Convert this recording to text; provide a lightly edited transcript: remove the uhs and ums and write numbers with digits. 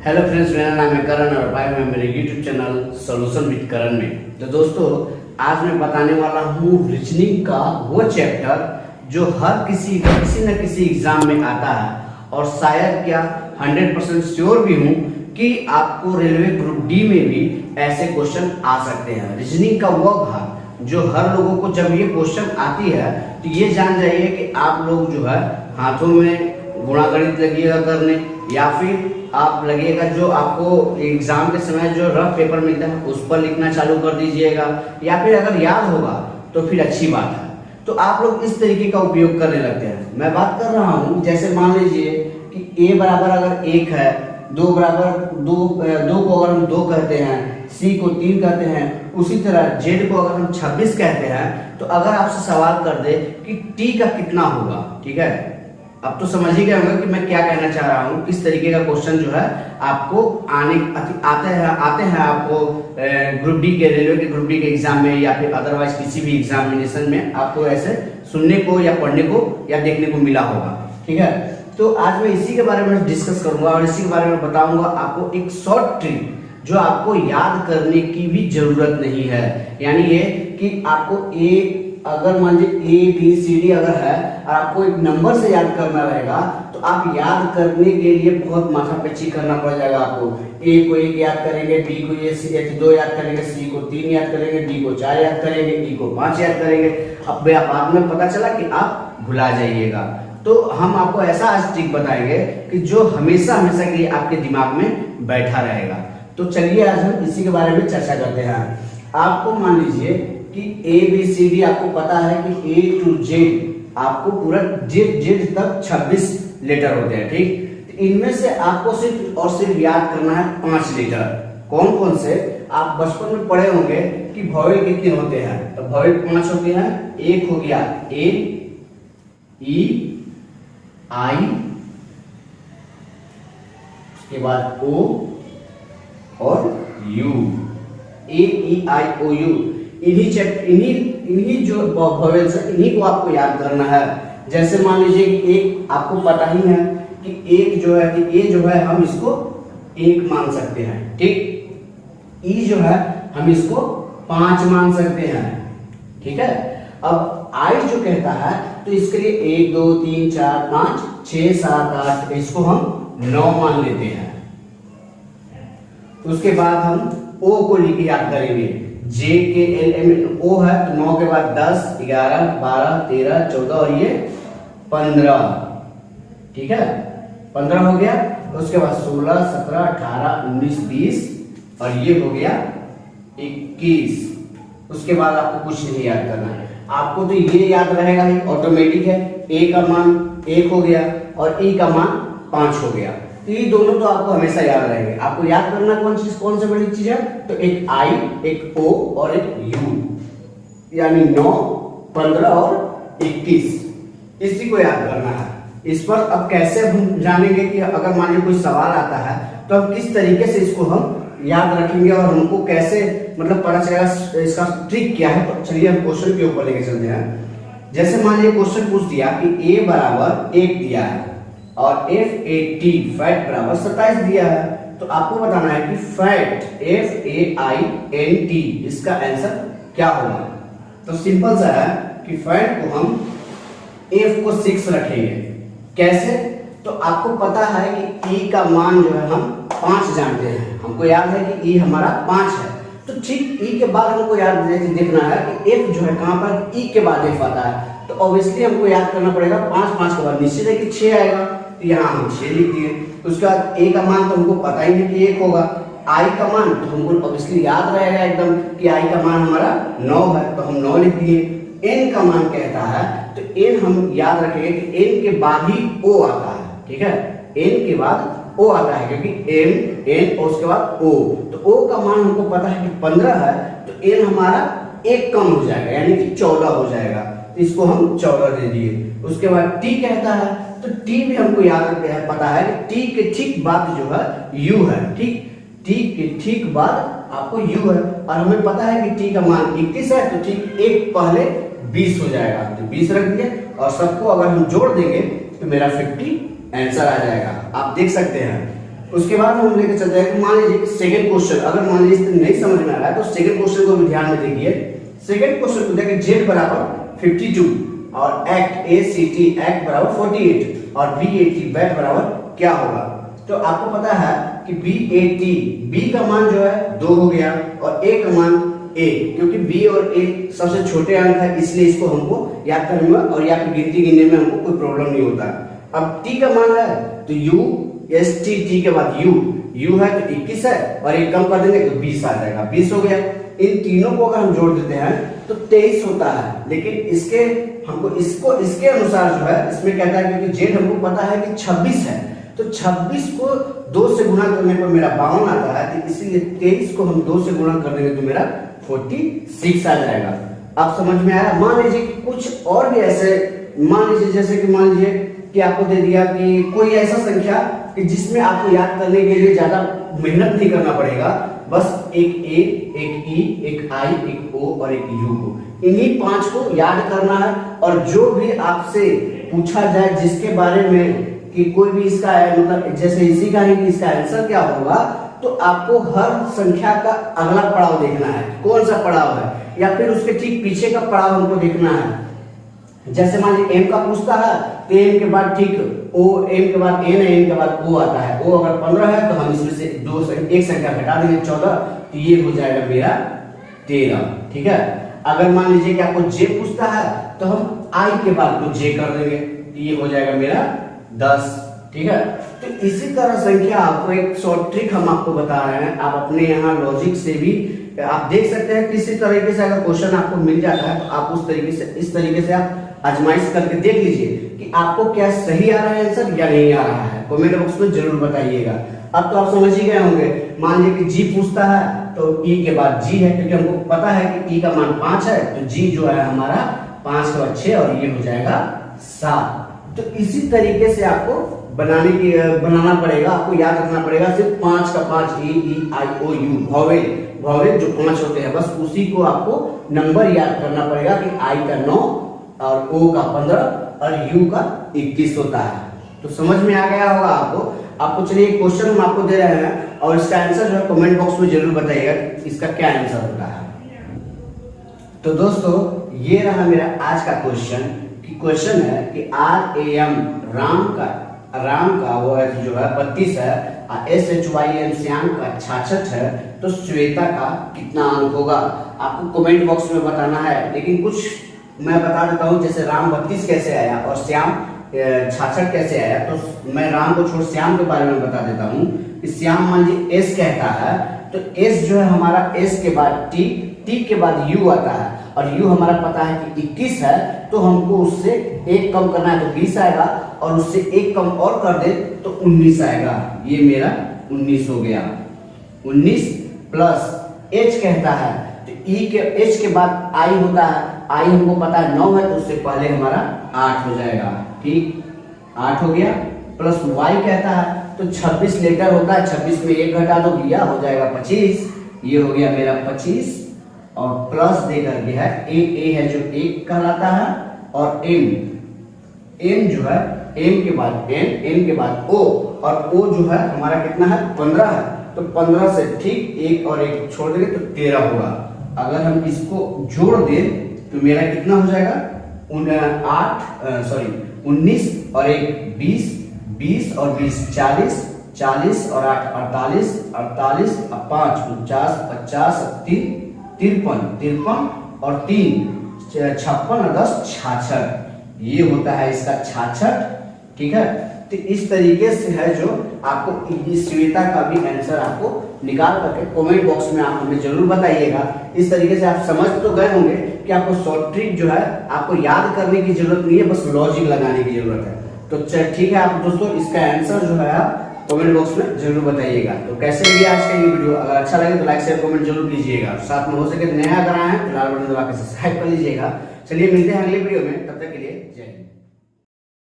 Hello friends, मेरा नाम है करण और भाई मैं मेरे यूट्यूब चैनल सॉल्यूशन विद करण में। तो दोस्तों, आज मैं बताने वाला हूँ रीजनिंग का वो चैप्टर जो हर किसी न किसी एग्जाम में आता है और शायद क्या 100% श्योर भी हूँ कि आपको रेलवे ग्रुप डी में भी ऐसे क्वेश्चन आ सकते हैं। रीजनिंग का वो भाग जो हर लोगों को जब ये क्वेश्चन आती है तो ये जान जाइए कि आप लोग जो है हाथों में गुणागणित लगिएगा करने, या फिर आप लगेगा जो आपको एग्जाम के समय जो रफ पेपर मिलता है उस पर लिखना चालू कर दीजिएगा, या फिर अगर याद होगा तो फिर अच्छी बात है। तो आप लोग इस तरीके का उपयोग करने लगते हैं। मैं बात कर रहा हूँ, जैसे मान लीजिए कि a बराबर अगर 1 है, 2 बराबर 2 को अगर हम 2 कहते हैं, c को 3 कहते हैं, उसी तरह z को अगर हम 26 कहते हैं, तो अगर आपसे सवाल कर दे कि t का कितना होगा, ठीक है, अब तो समझ ही गए होंगे कि मैं क्या कहना चाह रहा हूँ। इस तरीके का क्वेश्चन जो है आपको आते हैं आपको ग्रुप डी के, रेलवे के ग्रुप डी के एग्जाम में, या फिर अदरवाइज किसी भी एग्जामिनेशन में आपको ऐसे सुनने को या पढ़ने को या देखने को मिला होगा, ठीक है। तो आज मैं इसी के बारे में डिस्कस करूंगा और इसी के बारे में बताऊंगा आपको एक शॉर्ट ट्रिक जो आपको याद करने की भी जरूरत नहीं है। यानी ये कि आपको अगर मान लीजिए ए बी सी डी अगर है और आपको एक नंबर से याद करना रहेगा तो आप याद करने के लिए बहुत माथापच्ची करना पड़ जाएगा। आपको ए को 1 याद करेंगे, बी को ये 2 याद करेंगे, सी को 3 याद करेंगे, डी को 4 याद करेंगे, ई को 5 याद करेंगे। अब बाद में पता चला कि आप भुला जाइएगा। तो हम आपको ऐसा आज ट्रिक बताएंगे कि जो हमेशा के लिए आपके दिमाग में बैठा रहेगा। तो चलिए आज हम इसी के बारे में चर्चा करते हैं। आपको मान लीजिए कि ए बी सी डी आपको पता है कि ए टू जेड आपको पूरा जेड तक 26 लेटर होते हैं, ठीक। तो इनमें से आपको सिर्फ और सिर्फ याद करना है 5 लेटर। कौन कौन से? आप बचपन में पढ़े होंगे कि वॉवेल कितने होते हैं, तो वॉवेल 5 होते हैं। एक हो गया ए, ई, आई, उसके बाद ओ और you. A, E, I, O, you, इन्हीं जो वॉवेल्स है इन्हीं को आपको याद करना है। जैसे मान लीजिए कि एक आपको पता ही है कि एक जो है कि ए जो है हम इसको 1 मान सकते हैं, ठीक। ई जो है हम इसको 5 मान सकते हैं, ठीक है। अब आई जो कहता है तो इसके लिए 1 2 3 4 5 6 7 8 इसको हम 9 मान लेते हैं। उसके बाद हम ओ को लिख याद करेंगे। जे के एल एम ओ है तो 9 के बाद 10 11 12 13 14 और ये 15, ठीक है, 15 हो गया। उसके बाद 16 17 18 19 20 और ये हो गया 21। उसके बाद आपको कुछ नहीं याद करना है, आपको तो ये याद रहेगा ही, ऑटोमेटिक है। ए का मान 1 हो गया और ई का मान 5 हो गया। तो ये दोनों तो आपको हमेशा याद रहेंगे। आपको याद करना कौन सी बड़ी चीज है, तो एक आई, एक ओ और एक यू, यानी 9 15 और 21, इसी को याद करना है। इस पर अब कैसे हम जानेंगे कि अगर मान लीजिए कोई सवाल आता है तो हम किस तरीके से इसको हम याद रखेंगे और हमको कैसे मतलब पता चलेगा इसका ट्रिक क्या है। तो चलिए हम क्वेश्चन के ऊपर लेके चलते हैं। जैसे मान लीजिए क्वेश्चन पूछ दिया कि ए बराबर 1 दिया है और FAT फैट बराबर 27 दिया है, तो आपको बताना है कि फैट FAINT इसका आंसर क्या होगा। तो सिंपल सा है कि फैट को हम F को 6 रखेंगे। कैसे? तो आपको पता है कि E का मान जो है हम 5 जानते हैं, हमको याद है कि E हमारा 5 है। तो ठीक E के बाद हमको याद देखना है कि F जो है कहां पर E के बाद F आता है। तो ऑब्वियसली हमको याद करना पड़ेगा 5 के बाद निश्चित है कि 6 आएगा, तो यहाँ हम 6 लिख दिए। उसके बाद ए का मान तो हमको पता ही नहीं कि 1 होगा। आई का मान तो हमको ऑब्वियसली याद रहेगा एकदम कि आई का मान हमारा 9 है, तो हम 9 लिख दिए। एन का मान कहता है तो एन हम याद रखेंगे कि एन के बाद ही ओ आता है, ठीक है। एन के बाद ओ आता है क्योंकि एम एन और उसके बाद ओ, तो ओ का मान हमको पता है कि 15 है, तो एन हमारा 1 कम हो जाएगा यानी कि 14 हो जाएगा, तो इसको हम 14 दे दिए। उसके बाद टी कहता है तो टी भी हमको याद पता है कि टी के ठीक बाद जो है यू है, ठीक। टी के ठीक बाद आपको यू है और हमें पता है कि टी का मान 21 है, तो ठीक एक पहले 20 हो जाएगा, तो 20 रख दिए और सबको अगर हम जोड़ देंगे तो मेरा 50 आंसर आ जाएगा। आप देख सकते हैं उसके बाद हम लेके चलते हैं कि मान लीजिए सेकंड क्वेश्चन, अगर मान लीजिए नहीं समझ में आ रहा है तो सेकंड क्वेश्चन को भी ध्यान में देखिए। सेकंड क्वेश्चन को देखिए, जेड बराबर 52 और act A C T act बराबर 48 और बी ए टी बैट बराबर क्या होगा। तो आपको पता है कि बी ए टी, बी का मान जो है 2 हो गया और ए का मान ए, क्योंकि बी और ए सबसे छोटे अंक है इसलिए इसको हमको याद करने में और या फिर गिनती गिनने में हमको कोई प्रॉब्लम नहीं होता। अब टी का मान है तो यू एस टी, टी के बाद यू है तो 21 है और एक कम कर देंगे तो 20 आ जाएगा, 20 हो गया। इन तीनों को अगर हम जोड़ देते हैं तो 23 होता है, लेकिन इसके हमको इसके अनुसार जो है इसमें कहता है क्योंकि जेड हमको पता है कि 26 है तो 26 को 2 से गुणा करने पर मेरा 52 आता है, तो इसीलिए 23 को हम 2 से गुणा कर देंगे तो मेरा 46 आ जाएगा। आप समझ में आया। मान लीजिए कि कुछ और भी ऐसे, मान लीजिए जैसे कि मान लीजिए कि आपको दे दिया कि कोई ऐसा संख्या कि जिसमें आपको याद करने के लिए ज्यादा मेहनत नहीं करना पड़ेगा, बस एक ए, एक ई, एक आई, एक ओ और एक यू को, इन्हीं 5 को याद करना है। और जो भी आपसे पूछा जाए जिसके बारे में कि कोई भी इसका मतलब जैसे इसी का ही कि इसका आंसर क्या होगा, तो आपको हर संख्या का अगला पड़ाव देखना है, कौन सा पड़ाव है, या फिर उसके ठीक पीछे का पड़ाव हमको देखना है। जैसे मान लीजिए एम का पूछता है तो एम के बाद ठीक ओ, एम के बाद एन है, एम के बाद ओ आता है। ओ अगर 15 है तो हम इसमें से एक संख्या घटा देंगे 14, तो ये हो जाएगा मेरा 13। ठीक है। अगर मान लीजिए कि आपको जे पूछता है तो हम आई के बाद को जे कर देंगे, तो ये हो जाएगा मेरा 10। ठीक है। तो इसी तरह संख्या आपको एक शॉर्ट ट्रिक हम आपको बता रहे हैं, आप अपने यहाँ लॉजिक से भी आप देख सकते हैं। किसी तरीके से अगर क्वेश्चन आपको मिल जाता है तो आप उस तरीके से इस तरीके से आप आजमाइश करके देख लीजिए कि आपको क्या सही आ रहा है आंसर या नहीं आ रहा है। कमेंट बॉक्स में जरूर बताइएगा। अब तो आप समझ ही गए होंगे। मान लीजिए कि जी पूछता है तो ई के बाद जी है, क्योंकि हमको पता है कि ई का मान 5 है तो जी जो है हमारा 5 के बाद 6 और ये हो जाएगा 7। तो इसी तरीके से आपको बनाना पड़ेगा, आपको याद रखना पड़ेगा। सिर्फ 5 का 5 ई आई ओ यू वॉवेल जो 5 होते हैं, बस उसी को आपको नंबर याद करना पड़ेगा कि आई का 9 और ओ का 15 और यू का 21 होता है। तो समझ में आ गया होगा आपको। चलिए क्वेश्चन हम आपको दे रहे हैं और इसका आंसर जो है कमेंट बॉक्स में जरूर बताइएगा इसका क्या आंसर होता है। तो दोस्तों ये रहा मेरा आज का क्वेश्चन। क्वेश्चन है कि RAM राम का वो जो है 32 है, SHYM श्याम का 66 है, तो श्वेता का कितना अंक होगा। आपको कमेंट बॉक्स में बताना है। लेकिन कुछ मैं बता देता हूँ, जैसे राम 32 कैसे आया और श्याम 66 कैसे आया। तो मैं राम को छोड़ श्याम के बारे में बता देता हूँ कि श्याम मान लीजिए S कहता है तो S जो है हमारा S के बाद T के बाद U आता है और U हमारा पता है कि 21 है, तो हमको उससे 1 कम करना है तो 20 आएगा और उससे 1 कम और कर दे तो 19 आएगा। ये मेरा 19 हो गया। 19 प्लस H कहता है तो H के बाद I होता है, I हमको पता है 9 है तो उससे पहले हमारा 8 हो जाएगा। ठीक, 8 हो गया। प्लस Y कहता है तो 26 लेटर होता है, 26 में 1 घटा दो यह हो जाएगा 25। ये हो गया मेरा 25 और प्लस दे करके है ए है जो 1 कहलाता है और M जो है M के बाद N के बाद O और O जो है हमारा कितना है 15 है, तो 15 से ठीक 1 और 1 छोड़ देंगे तो 13 होगा। अगर हम इसको जोड़ दें तो मेरा कितना हो जाएगा 19 और 1 20 और 20 40 और 8 48 और 5 50 53 और 3 56 और 10 66। ये होता है इसका 66। ठीक है। तो इस तरीके से है जो आपको इस श्वेता का भी आंसर आपको निकाल करके कमेंट बॉक्स में आप हमें जरूर बताइएगा। इस तरीके से आप समझ तो गए होंगे कि आपको शॉर्ट ट्रिक जो है आपको याद करने की जरूरत नहीं है, बस लॉजिक लगाने की जरूरत है। तो ठीक है आप दोस्तों, इसका आंसर जो है आप कमेंट बॉक्स में जरूर बताइएगा। तो कैसे लगे आज का ये वीडियो, अगर अच्छा लगे तो लाइक शेयर कमेंट जरूर कीजिएगा। साथ में हो सके नया अगर आए हैं तो लाल बटन दबा के सब्सक्राइब कर लीजिएगा। चलिए मिलते हैं अगले वीडियो में, तब तक के लिए जय हिंद।